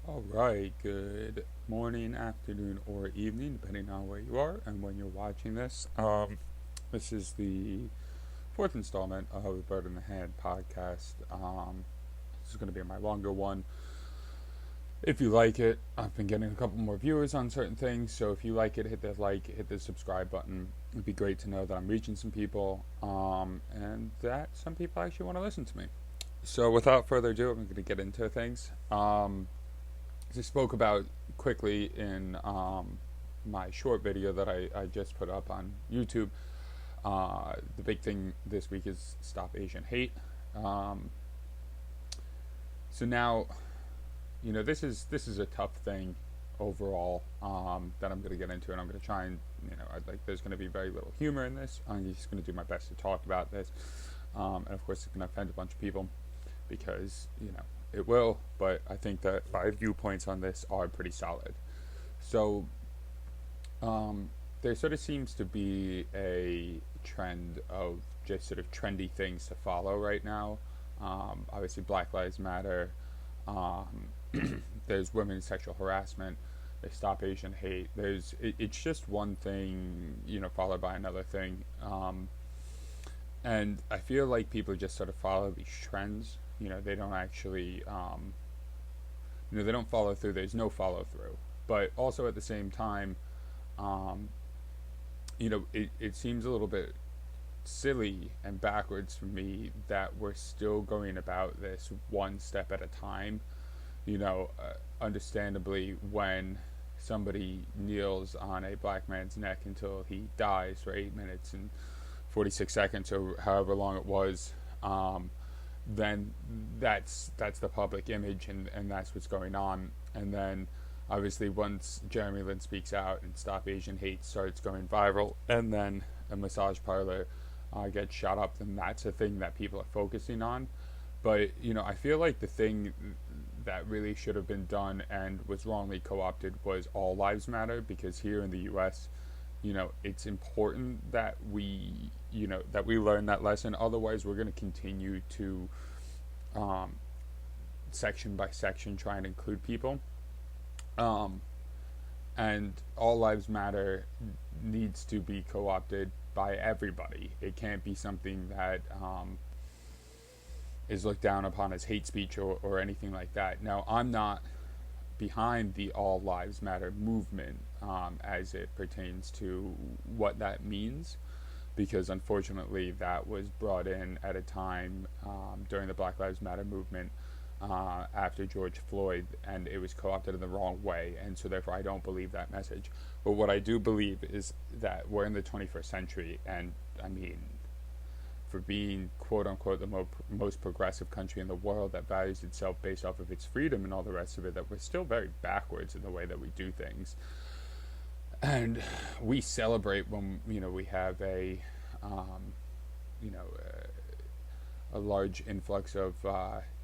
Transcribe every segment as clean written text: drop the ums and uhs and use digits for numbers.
All right, good morning, afternoon, or evening, depending on where you are and when you're watching this. This is the fourth installment of Bird in the Hand podcast. This is going to be my longer one. If you like it, I've been getting a couple more viewers on certain things, so if you like it, hit the like, hit the subscribe button. It'd be great to know that I'm reaching some people, and that some people actually want to listen to me. So, without further ado, I'm going to get into things. As I spoke about quickly in my short video that I just put up on YouTube, the big thing this week is Stop Asian Hate. Um, so now, this is a tough thing overall that I'm going to get into, and I'm going to try and there's going to be very little humor in this. I'm just going to do my best to talk about this, and of course, it's going to offend a bunch of people because it will, but I think that my viewpoints on this are pretty solid. So, there sort of seems to be a trend of just sort of trendy things to follow right now. Obviously, Black Lives Matter. Um, there's women's sexual harassment. There's Stop Asian Hate. It's just one thing, followed by another thing. And I feel like people just sort of follow these trends. They don't actually, they don't follow through. There's no follow through. But also at the same time, um, it seems a little bit silly and backwards for me that we're still going about this one step at a time. Understandably, when somebody kneels on a black man's neck until he dies for 8 minutes and 46 seconds or however long it was, then that's the public image, and that's what's going on. And then obviously once Jeremy Lin speaks out and Stop Asian Hate starts going viral, and then a massage parlor gets shot up, then that's a thing that people are focusing on. But I feel like the thing that really should have been done and was wrongly co-opted was All Lives Matter, because here in the U.S., it's important that we learn that lesson. Otherwise, we're going to continue to um, section by section try and include people. Um, and All Lives Matter needs to be co-opted by everybody. It can't be something that is looked down upon as hate speech or anything like that. Now, I'm not behind the All Lives Matter movement as it pertains to what that means, because unfortunately that was brought in at a time during the Black Lives Matter movement after George Floyd, and it was co-opted in the wrong way, and so therefore I don't believe that message. But what I do believe is that we're in the 21st century, and I mean, for being quote unquote the most progressive country in the world that values itself based off of its freedom and all the rest of it, that we're still very backwards in the way that we do things. And we celebrate when we have um, you know a large influx of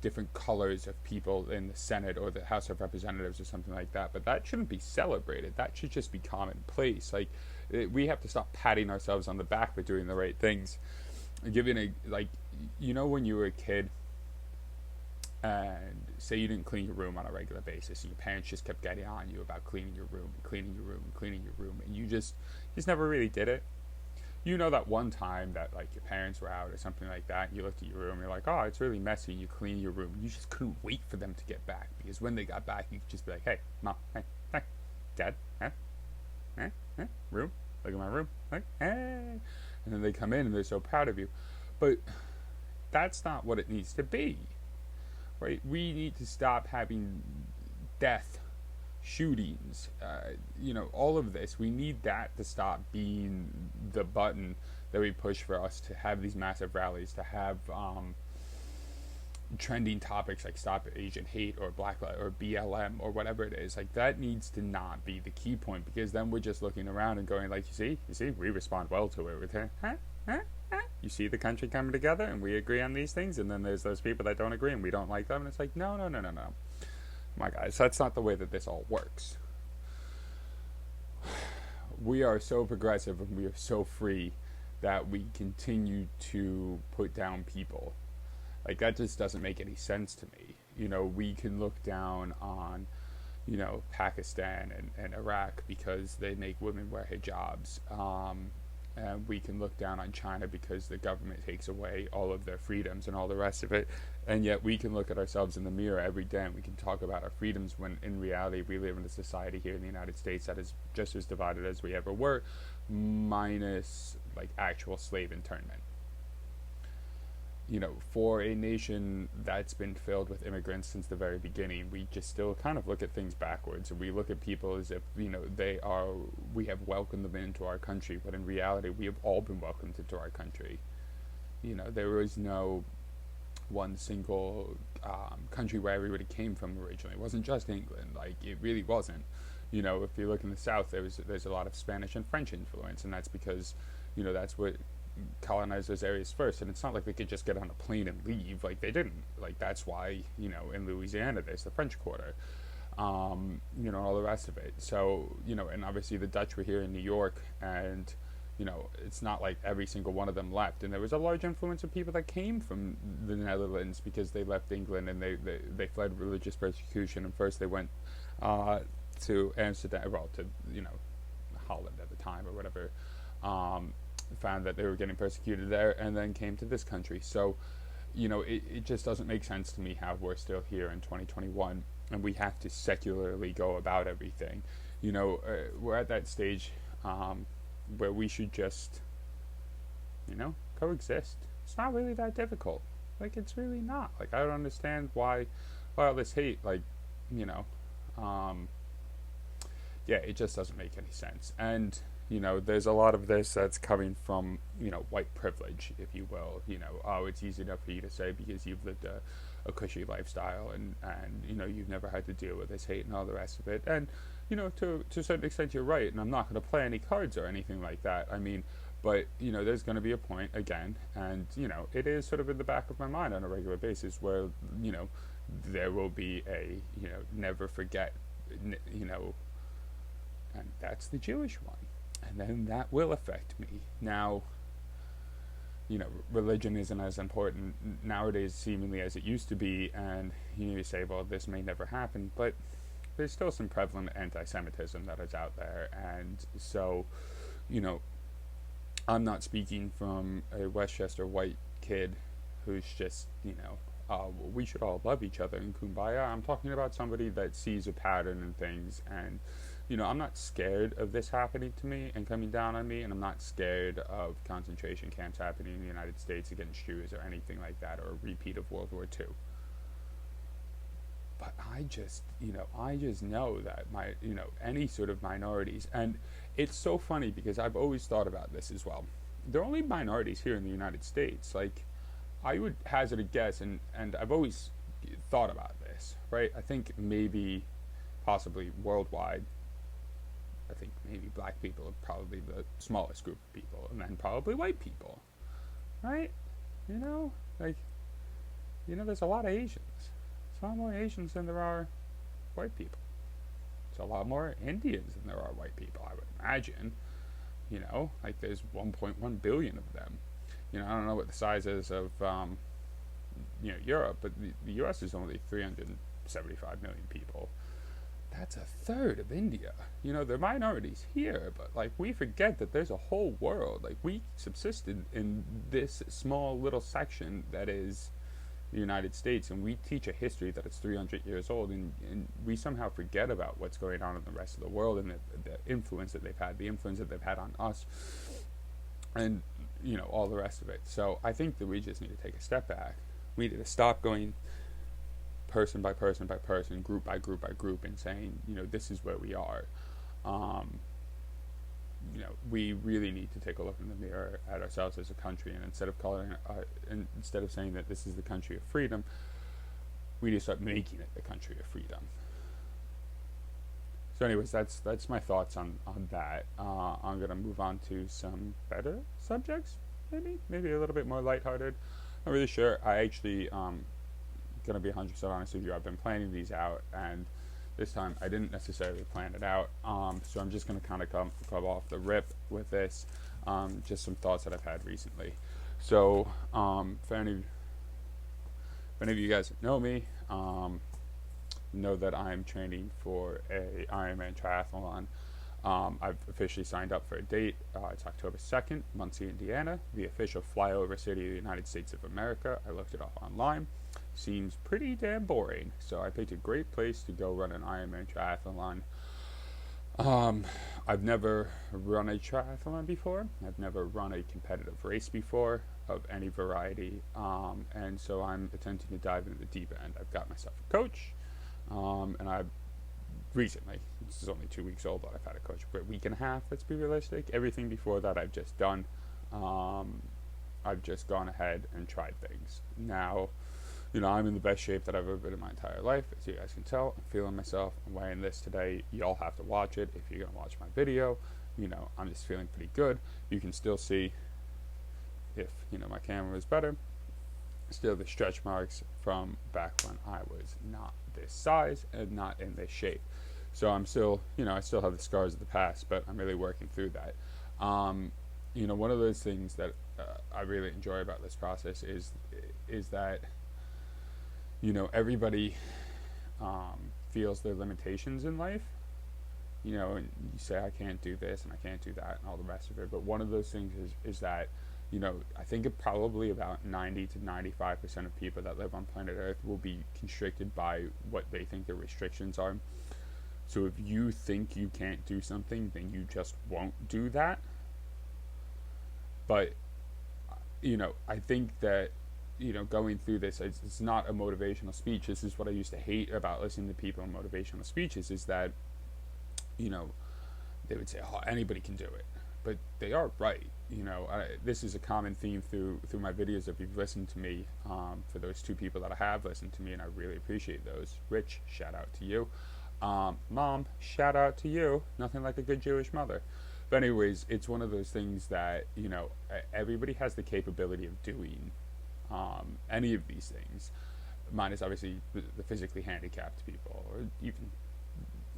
different colors of people in the Senate or the House of Representatives or something like that. But that shouldn't be celebrated. That should just be commonplace. We have to stop patting ourselves on the back for doing the right things. Giving when you were a kid and say you didn't clean your room on a regular basis, and your parents just kept getting on you about cleaning your room and cleaning your room and cleaning your room, and you just never really did it. That one time that like your parents were out or something like that, and you looked at your room and you're like, oh, it's really messy, and you clean your room. You just couldn't wait for them to get back, because when they got back, you could just be like, hey, mom, hey, dad, room, look at my room, like, hey. And then they come in and they're so proud of you. But that's not what it needs to be, right? We need to stop having death, shootings, all of this. We need that to stop being the button that we push for us to have these massive rallies, to have trending topics like Stop Asian Hate or Black Lives or BLM or whatever it is. Like, that needs to not be the key point, because then we're just looking around and going like, you see, we respond well to it with huh? You see the country coming together and we agree on these things, and then there's those people that don't agree and we don't like them, and it's like, no. My guys, that's not the way that this all works. We are so progressive and we are so free that we continue to put down people. Like, that just doesn't make any sense to me. We can look down on Pakistan and Iraq because they make women wear hijabs. And we can look down on China because the government takes away all of their freedoms and all the rest of it. And yet we can look at ourselves in the mirror every day and we can talk about our freedoms when in reality we live in a society here in the United States that is just as divided as we ever were, minus like actual slave internment. For a nation that's been filled with immigrants since the very beginning, we just still kind of look at things backwards. And we look at people as if, we have welcomed them into our country, but in reality, we have all been welcomed into our country. There was no one single country where everybody came from originally. It wasn't just England. Like, it really wasn't. If you look in the South, there's a lot of Spanish and French influence, and that's because, that's what colonize those areas first, and it's not like they could just get on a plane and leave. Like, they didn't. Like, that's why in Louisiana there's the French Quarter, all the rest of it. So and obviously the Dutch were here in New York, and it's not like every single one of them left, and there was a large influence of people that came from the Netherlands because they left England and they fled religious persecution, and first they went to Amsterdam, well, to Holland at the time or whatever, found that they were getting persecuted there, and then came to this country. So, it just doesn't make sense to me how we're still here in 2021, and we have to secularly go about everything. We're at that stage where we should just, coexist. It's not really that difficult. Like, it's really not. Like, I don't understand why all this hate, yeah, it just doesn't make any sense. And there's a lot of this that's coming from, white privilege, if you will. Oh, it's easy enough for you to say because you've lived a cushy lifestyle and you've never had to deal with this hate and all the rest of it. And, to a certain extent, you're right. And I'm not going to play any cards or anything like that. I mean, but, there's going to be a point, again, and, it is sort of in the back of my mind on a regular basis where, there will be a, never forget, and that's the Jewish one. And then that will affect me. Now, religion isn't as important nowadays, seemingly, as it used to be, and you say, well, this may never happen, but there's still some prevalent anti-Semitism that is out there, and so, I'm not speaking from a Westchester white kid who's just, we should all love each other in kumbaya. I'm talking about somebody that sees a pattern in things, and I'm not scared of this happening to me and coming down on me, and I'm not scared of concentration camps happening in the United States against Jews or anything like that, or a repeat of World War II. But I just know that any sort of minorities, and it's so funny because I've always thought about this as well. There are only minorities here in the United States. Like, I would hazard a guess, and I've always thought about this, right? I think maybe, possibly worldwide, I think maybe black people are probably the smallest group of people, and then probably white people, right? There's a lot of Asians. There's a lot more Asians than there are white people. There's a lot more Indians than there are white people, I would imagine. There's 1.1 billion of them. I don't know what the size is of, Europe, but the U.S. is only 375 million people. That's a third of India. They're minorities here, but, we forget that there's a whole world. We subsisted in this small little section that is the United States, and we teach a history that is 300 years old, and we somehow forget about what's going on in the rest of the world and the influence that they've had, the influence that they've had on us, and, all the rest of it. So I think that we just need to take a step back. We need to stop going person by person by person, group by group by group, and saying, this is where we are. We really need to take a look in the mirror at ourselves as a country, and instead of saying that this is the country of freedom, we need to start making it the country of freedom. So anyways, that's my thoughts on that. I'm going to move on to some better subjects, maybe a little bit more lighthearted. Not really sure. I actually, going to be 100% honest with you, I've been planning these out, and this time I didn't necessarily plan it out, so I'm just going to kind of come off the rip with this, just some thoughts that I've had recently. So for any of you guys that know me, know that I'm training for a Ironman triathlon. I've officially signed up for a date. It's October 2nd, Muncie, Indiana, the official flyover city of the United States of America. I looked it up online. Seems pretty damn boring, so I picked a great place to go run an Ironman triathlon. Um, I've never run a triathlon before. I've never run a competitive race before of any variety, and so I'm attempting to dive into the deep end. I've got myself a coach, and I've recently, this is only 2 weeks old, but I've had a coach for a week and a half. Let's be realistic. Everything before that, I've just done. Um, I've just gone ahead and tried things. Now, I'm in the best shape that I've ever been in my entire life. As you guys can tell, I'm feeling myself. I'm weighing this today. Y'all have to watch it if you're going to watch my video. I'm just feeling pretty good. You can still see, if, my camera is better, still the stretch marks from back when I was not this size and not in this shape. So I'm still, I still have the scars of the past, but I'm really working through that. One of those things that I really enjoy about this process is that everybody feels their limitations in life. And you say, I can't do this and I can't do that and all the rest of it. But one of those things is that, I think probably about 90 to 95% of people that live on planet Earth will be constricted by what they think their restrictions are. So if you think you can't do something, then you just won't do that. But, I think that going through this, it's not a motivational speech. This is what I used to hate about listening to people in motivational speeches, is that, they would say, oh, anybody can do it. But they are right. This is a common theme through my videos. If you've listened to me, for those 2 people that have listened to me, and I really appreciate those. Rich, shout out to you. Mom, shout out to you. Nothing like a good Jewish mother. But anyways, it's one of those things that, everybody has the capability of doing any of these things. Mine is obviously the physically handicapped people, or even,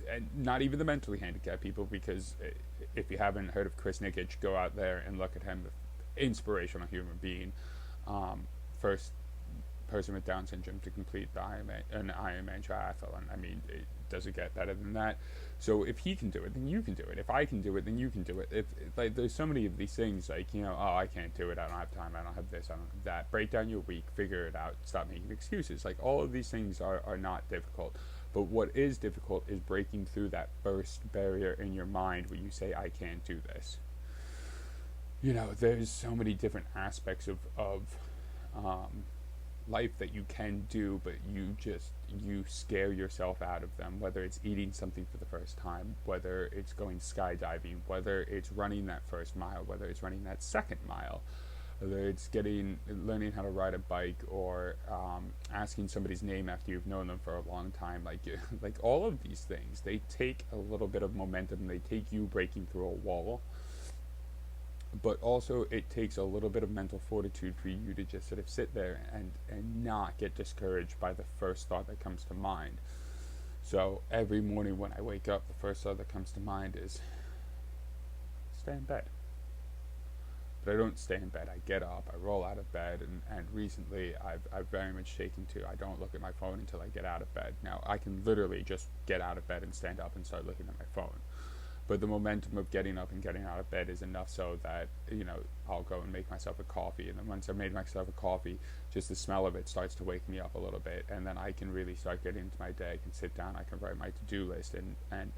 and not even the mentally handicapped people, because if you haven't heard of Chris Nikic, go out there and look at him. Inspirational human being. First person with Down syndrome to complete an Ironman triathlon. I mean, it doesn't get better than that. So if he can do it, then you can do it. If I can do it, then you can do it. If there's so many of these things, like, oh, I can't do it, I don't have time, I don't have this, I don't have that. Break down your week, figure it out, stop making excuses. Like, all of these things are not difficult. But what is difficult is breaking through that first barrier in your mind where you say, I can't do this. There's so many different aspects of life that you can do, but you scare yourself out of them, whether it's eating something for the first time, whether it's going skydiving, whether it's running that first mile, whether it's running that second mile, whether it's learning how to ride a bike, or asking somebody's name after you've known them for a long time. Like all of these things, they take a little bit of momentum. They take you breaking through a wall, but also it takes a little bit of mental fortitude for you to just sort of sit there and not get discouraged by the first thought that comes to mind. So every morning when I wake up, the first thought that comes to mind is, stay in bed. But I don't stay in bed. I get up, I roll out of bed, and recently I've very much taken to, I don't look at my phone until I get out of bed. Now, I can literally just get out of bed and stand up and start looking at my phone. But the momentum of getting up and getting out of bed is enough so that, I'll go and make myself a coffee. And then once I've made myself a coffee, just the smell of it starts to wake me up a little bit. And then I can really start getting into my day. I can sit down, I can write my to-do list. And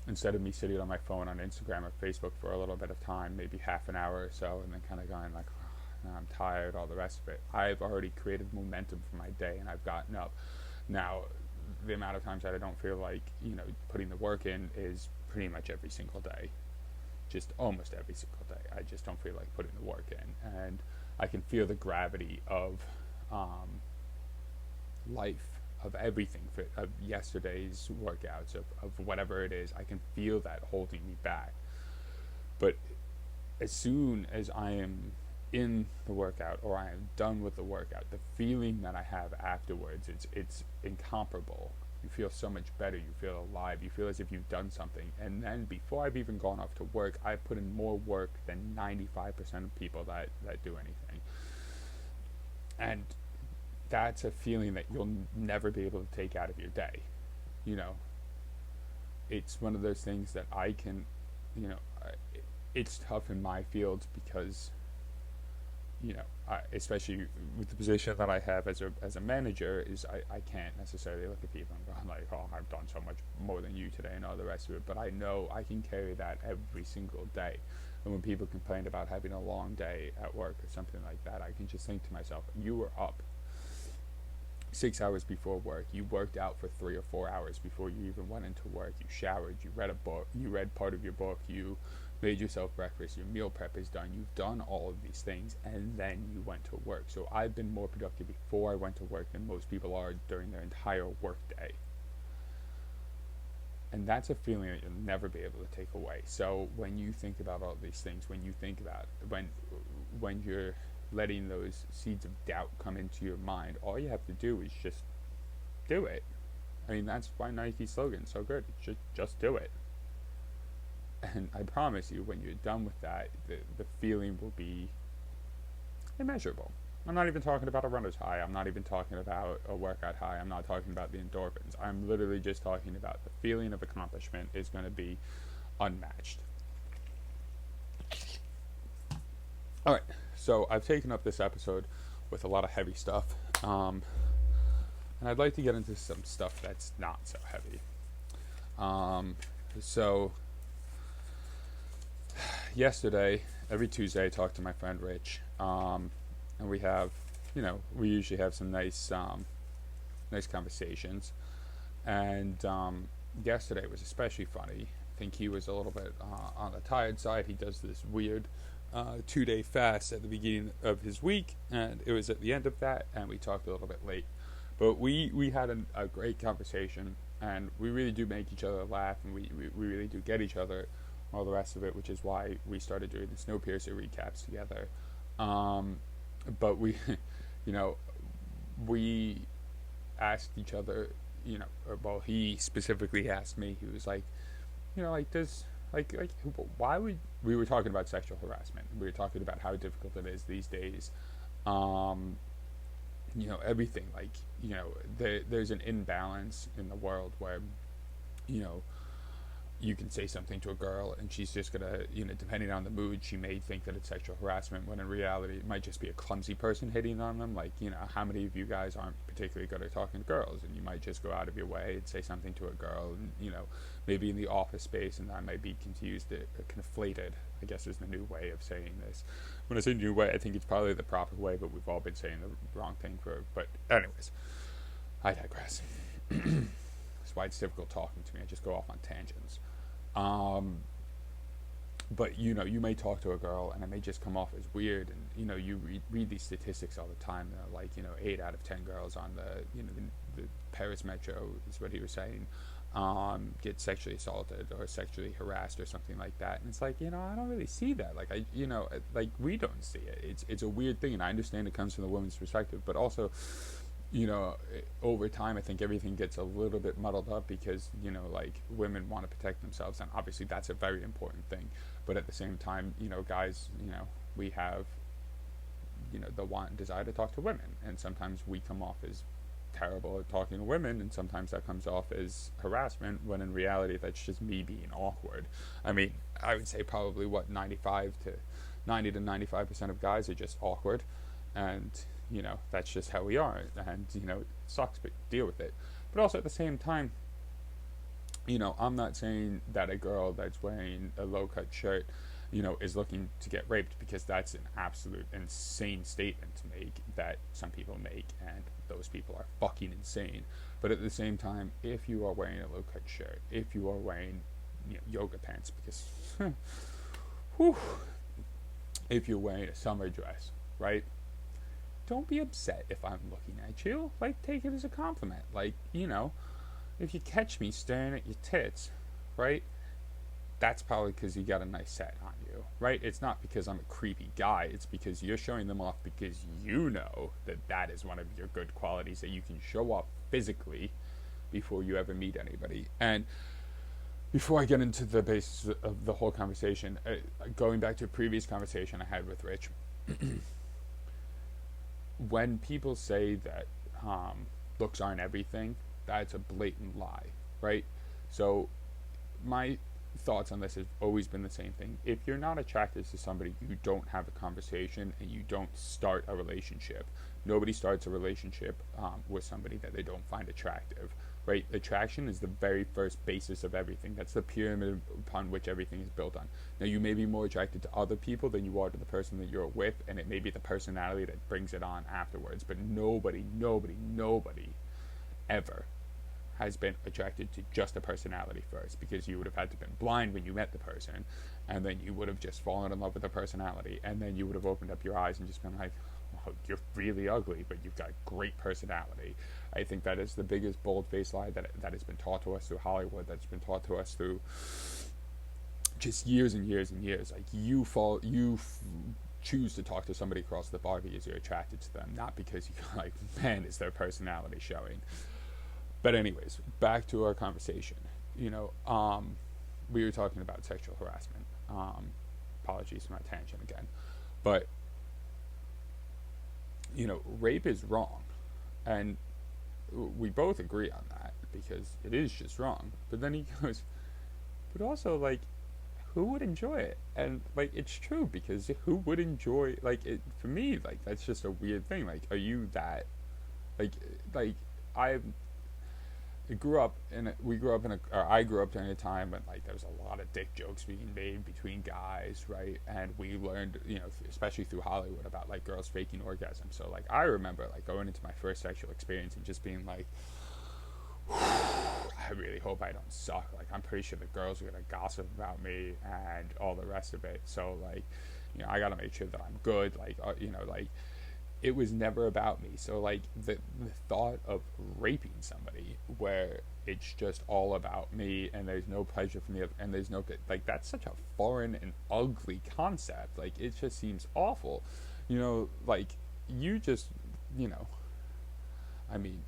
instead of me sitting on my phone on Instagram or Facebook for a little bit of time, maybe half an hour or so, and then kind of going like, oh, I'm tired, all the rest of it, I've already created momentum for my day and I've gotten up. Now, the amount of times that I don't feel like, putting the work in is pretty much every single day. Just almost every single day. I just don't feel like putting the work in. And I can feel the gravity of life, of everything, of yesterday's workouts, of whatever it is. I can feel that holding me back. But as soon as I am in the workout, or I am done with the workout, the feeling that I have afterwards, it's incomparable. You feel so much better. You feel alive. You feel as if you've done something. And then before I've even gone off to work, I've put in more work than 95% of people that do anything. And that's a feeling that you'll never be able to take out of your day. you know, it's one of those things that I can, you know, it's tough in my field because, you know, especially with the position that I have as a manager, is I can't necessarily look at people and go like, oh, I've done so much more than you today and all the rest of it. But I know I can carry that every single day. And when people complain about having a long day at work or something like that, I can just think to myself, you were up 6 hours before work. You worked out for 3 or 4 hours before you even went into work. You showered. You read a book. You read part of your book. You made yourself breakfast. Your meal prep is done. You've done all of these things, and then you went to work. So I've been more productive before I went to work than most people are during their entire work day. And that's a feeling that you'll never be able to take away. So when you think about all these things, when you think about when you're letting those seeds of doubt come into your mind, all you have to do is just do it. I mean, that's why Nike's slogan is so good. It's just do it. And I promise you, when you're done with that, the feeling will be immeasurable. I'm not even talking about a runner's high. I'm not even talking about a workout high. I'm not talking about the endorphins. I'm literally just talking about the feeling of accomplishment is going to be unmatched. All right, so I've taken up this episode with a lot of heavy stuff, and I'd like to get into some stuff that's not so heavy. So yesterday, every Tuesday, I talk to my friend Rich, and we have, we usually have some nice conversations. And yesterday was especially funny. I think he was a little bit on the tired side. He does this weird 2-day fast at the beginning of his week, and it was at the end of that, and we talked a little bit late. But we had a great conversation, and we really do make each other laugh, and we really do get each other, all the rest of it, which is why we started doing the Snowpiercer recaps together. But we, we asked each other, he specifically asked me, he was like, why would, we were talking about sexual harassment. We were talking about how difficult it is these days. Everything, there's an imbalance in the world where, you can say something to a girl and she's just gonna, depending on the mood, she may think that it's sexual harassment, when in reality it might just be a clumsy person hitting on them. How many of you guys aren't particularly good at talking to girls, and you might just go out of your way and say something to a girl, and maybe in the office space, and that might be conflated, I guess is the new way of saying this. When I say new way, I think it's probably the proper way, but we've all been saying the wrong thing but anyways, I digress. That's why it's difficult talking to me. I just go off on tangents. But you may talk to a girl and it may just come off as weird, and you read these statistics all the time, 8 out of 10 girls on the Paris Metro, is what he was saying, get sexually assaulted or sexually harassed or something like that. And it's like, I don't really see that. We don't see it. It's a weird thing, and I understand it comes from the woman's perspective, but also, over time, I think everything gets a little bit muddled up because, women want to protect themselves, and obviously that's a very important thing. But at the same time, guys, we have, the want and desire to talk to women, and sometimes we come off as terrible at talking to women, and sometimes that comes off as harassment, when in reality that's just me being awkward. I mean, I would say probably 90 to 95% of guys are just awkward, and that's just how we are, and it sucks, but deal with it. But also at the same time, I'm not saying that a girl that's wearing a low-cut shirt is looking to get raped, because that's an absolute insane statement to make, that some people make, and those people are fucking insane. But at the same time, if you are wearing a low-cut shirt, if you are wearing yoga pants, because if you're wearing a summer dress, right, don't be upset if I'm looking at you. Take it as a compliment. If you catch me staring at your tits, right, that's probably because you got a nice set on you, right? It's not because I'm a creepy guy. It's because you're showing them off, because you know that is one of your good qualities, that you can show off physically before you ever meet anybody. And before I get into the basis of the whole conversation, going back to a previous conversation I had with Rich, when people say that looks aren't everything, that's a blatant lie. right? So my thoughts on this have always been the same thing. If you're not attracted to somebody, you don't have a conversation and you don't start a relationship. Nobody starts a relationship with somebody that they don't find attractive, right? Attraction is the very first basis of everything. That's the pyramid upon which everything is built on. Now, you may be more attracted to other people than you are to the person that you're with, and it may be the personality that brings it on afterwards. But nobody ever has been attracted to just a personality first, because you would have had to been blind when you met the person, and then you would have just fallen in love with the personality, and then you would have opened up your eyes and just been like, oh, you're really ugly, but you've got great personality. I think that is the biggest bold-faced lie that has been taught to us through Hollywood, that's been taught to us through just years and years and years. Like, choose to talk to somebody across the bar because you're attracted to them, not because you're like, man, is their personality showing. But anyways, back to our conversation. We were talking about sexual harassment. Apologies for my tangent again. But, rape is wrong. And we both agree on that, because it is just wrong. But then he goes, but also, like, who would enjoy it? And, like, it's true, because who would enjoy, like, it, for me, like, that's just a weird thing. Like, are you that, I grew up in I grew up during a time when, like, there was a lot of dick jokes being made between guys, right? And we learned, especially through Hollywood, about, like, girls faking orgasms. So, like, I remember, like, going into my first sexual experience and just being like, I really hope I don't suck. Like, I'm pretty sure the girls are gonna gossip about me and all the rest of it. So, like, I gotta make sure that I'm good. Like, like, it was never about me. So, like, the thought of raping somebody where it's just all about me and there's no pleasure from the other, and there's no, like, that's such a foreign and ugly concept. Like, it just seems awful. Like, you just, I mean,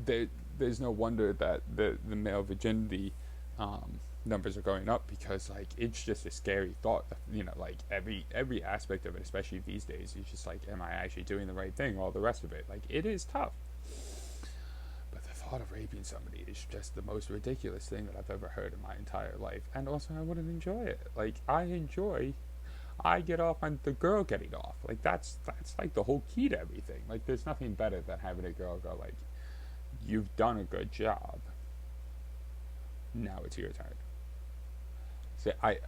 there's no wonder that the male virginity numbers are going up, because, like, it's just a scary thought. Like, every aspect of it, especially these days, is just like, am I actually doing the right thing? All the rest of it, like, it is tough. But the thought of raping somebody is just the most ridiculous thing that I've ever heard in my entire life. And also, I wouldn't enjoy it. Like, I get off on the girl getting off. Like, that's like the whole key to everything. Like, there's nothing better than having a girl go, like, you've done a good job, now it's your turn. So I've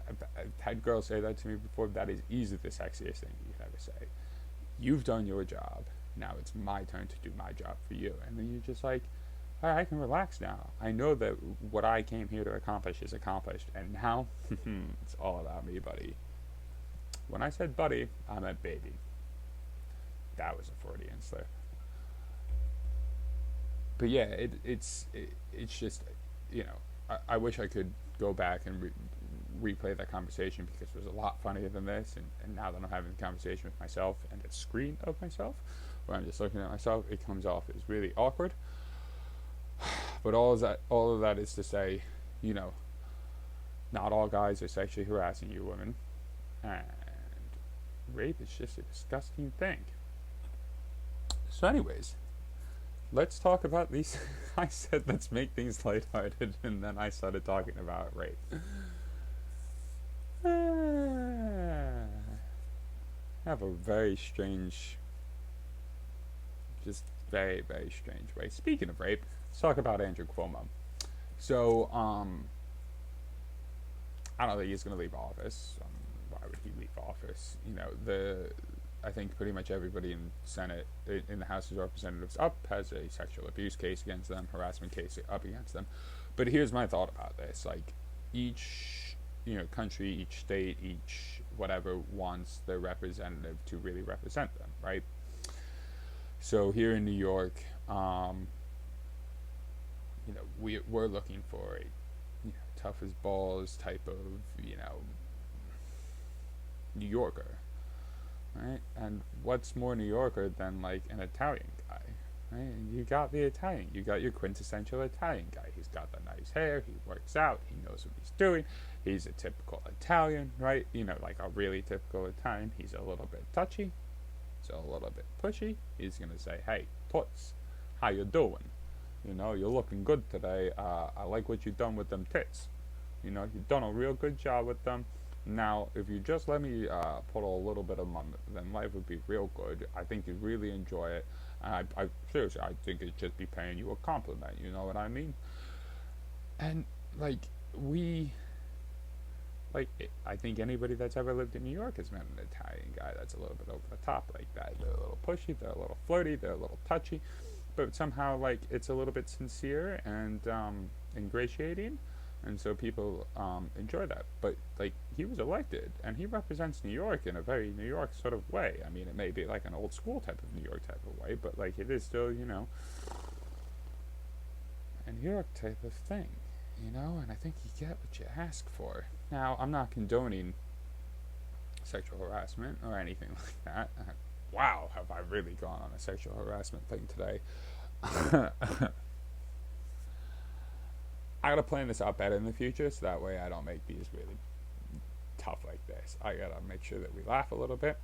had girls say that to me before. That is easily the sexiest thing you could ever say. You've done your job, now it's my turn to do my job for you. And then you're just like, all right, I can relax now. I know that what I came here to accomplish is accomplished, and now it's all about me, buddy. When I said buddy, I meant baby. That was a Freudian slip. But yeah, it's just, I wish I could go back and replay that conversation, because it was a lot funnier than this. And now that I'm having the conversation with myself and a screen of myself, where I'm just looking at myself, it comes off as really awkward. But all of that is to say, not all guys are sexually harassing you women, and rape is just a disgusting thing. So anyways, let's talk about these. I said let's make things lighthearted, and then I started talking about rape. I have a very strange, just very, very strange way. Speaking of rape, let's talk about Andrew Cuomo. So, I don't think he's going to leave office. Why would he leave office? I think pretty much everybody in Senate, in the House of Representatives up, has a sexual abuse case against them, harassment case up against them. But here's my thought about this. Like, each, country, each state, each whatever wants their representative to really represent them, right? So here in New York, we're looking for a tough as balls type of, New Yorker, right? And what's more New Yorker than, like, an Italian guy, right? You got the Italian. You got your quintessential Italian guy. He's got the nice hair. He works out. He knows what he's doing. He's a typical Italian, right? Like a really typical Italian. He's a little bit touchy. He's a little bit pushy. He's going to say, hey, toots, how you doing? You know, you're looking good today. I like what you've done with them tits. You know, you've done a real good job with them. Now, if you just let me put a little bit of money, then life would be real good. I think you'd really enjoy it. And I seriously, I think it'd just be paying you a compliment. You know what I mean? And like we, I think anybody that's ever lived in New York has met an Italian guy that's a little bit over the top like that. They're a little pushy. They're a little flirty. They're a little touchy, but somehow like it's a little bit sincere and ingratiating, and so people enjoy that. But like he was elected, and he represents New York in a very New York sort of way. I mean, it may be like an old school type of New York type of way, but like it is still, you know, a New York type of thing, you know. And I think you get what you ask for. Now, I'm not condoning sexual harassment or anything like that. Wow, have I really gone on a sexual harassment thing today? I gotta plan this out better in the future, so that way I don't make these really tough like this. I gotta make sure that we laugh a little bit,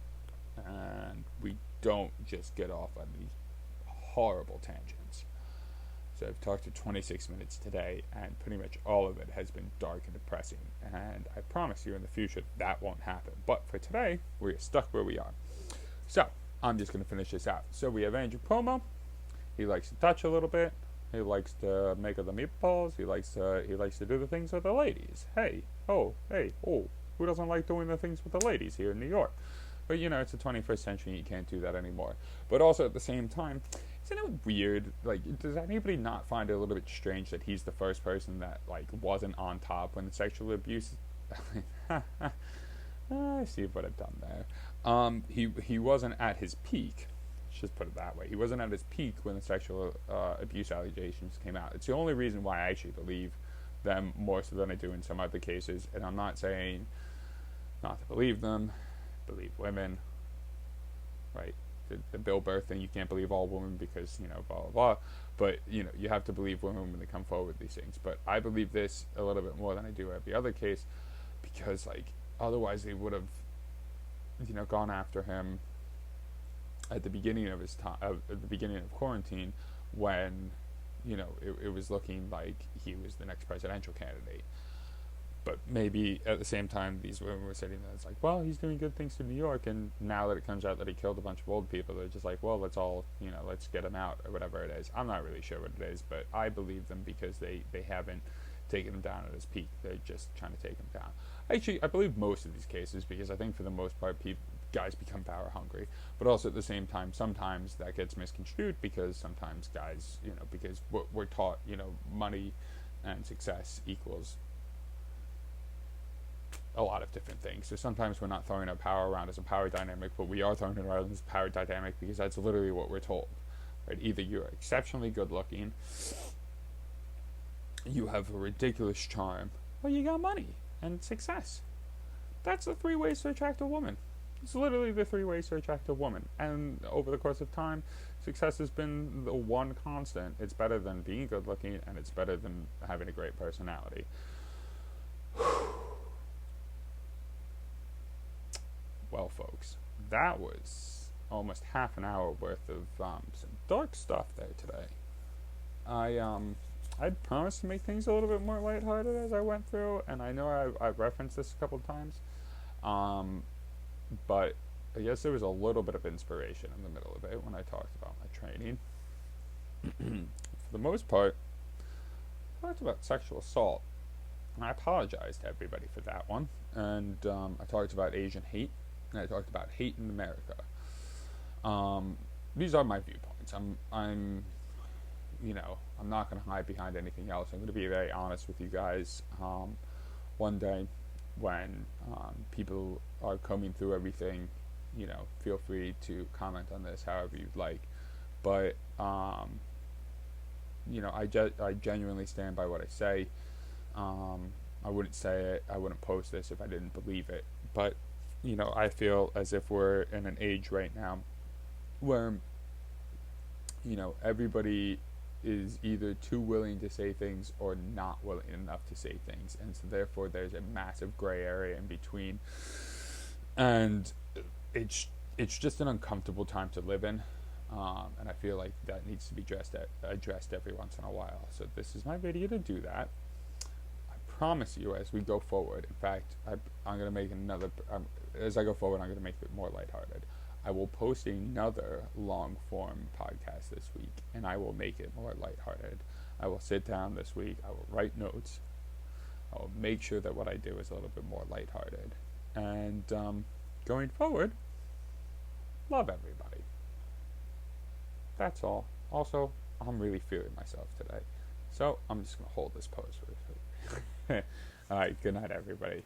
and we don't just get off on these horrible tangents. So I've talked for 26 minutes today, and pretty much all of it has been dark and depressing. And I promise you in the future that won't happen. But for today, we're stuck where we are. So I'm just going to finish this out. So we have Andrew Cuomo. He likes to touch a little bit. He likes to make other meatballs. He likes to do the things with the ladies. Hey, oh, who doesn't like doing the things with the ladies here in New York? But you know, it's the 21st century. You can't do that anymore. But also at the same time, isn't it weird? Like, does anybody not find it a little bit strange that he's the first person that like wasn't on top when the sexual abuse? I see what I've done there. He wasn't at his peak. Let's just put it that way. He wasn't at his peak when the sexual abuse allegations came out. It's the only reason why I actually believe them more so than I do in some other cases. And I'm not saying not to believe them. Believe women, right? The Bill Burr thing, you can't believe all women because, you know, blah, blah, blah. But, you know, you have to believe women when they come forward with these things. But I believe this a little bit more than I do every other case because, like, otherwise they would have, you know, gone after him at the beginning of his time, at the beginning of quarantine when, you know, it was looking like he was the next presidential candidate. But maybe at the same time, these women were sitting there. It's like, well, he's doing good things to New York, and now that it comes out that he killed a bunch of old people, they're just like, well, let's all, you know, let's get him out or whatever it is. I'm not really sure what it is, but I believe them because they haven't taken him down at his peak. They're just trying to take him down. Actually, I believe most of these cases because I think for the most part, guys become power hungry. But also at the same time, sometimes that gets misconstrued because sometimes guys, you know, because we're taught, you know, money and success equals a lot of different things. So sometimes we're not throwing our power around as a power dynamic, but we are throwing it around as a power dynamic because that's literally what we're told. Right? Either you're exceptionally good looking, you have a ridiculous charm, or you got money and success. That's the three ways to attract a woman. It's literally the three ways to attract a woman. And over the course of time, success has been the one constant. It's better than being good looking, and it's better than having a great personality. Well, folks, that was almost half an hour worth of some dark stuff there today. I'd promised to make things a little bit more lighthearted as I went through, and I know I've referenced this a couple of times, but I guess there was a little bit of inspiration in the middle of it when I talked about my training. For the most part, I talked about sexual assault, and I apologize to everybody for that one, and I talked about Asian hate, and I talked about hate in America. These are my viewpoints. I'm you know, I'm not going to hide behind anything else. I'm going to be very honest with you guys. One day, when people are combing through everything, you know, feel free to comment on this however you'd like. But, you know, I genuinely stand by what I say. I wouldn't say it. I wouldn't post this if I didn't believe it. But, you know, I feel as if we're in an age right now where, you know, everybody is either too willing to say things or not willing enough to say things, and so therefore there's a massive gray area in between, and it's just an uncomfortable time to live in. And I feel like that needs to be addressed every once in a while. So this is my video to do that. I promise you, as we go forward, in fact, I'm going to make another, as I go forward, I'm going to make it more lighthearted. I will post another long form podcast this week, and I will make it more lighthearted. I will sit down this week, I will write notes, I will make sure that what I do is a little bit more lighthearted. And going forward, love everybody. That's all. Also, I'm really feeling myself today. So I'm just going to hold this pose for a second. Alright, good night, everybody.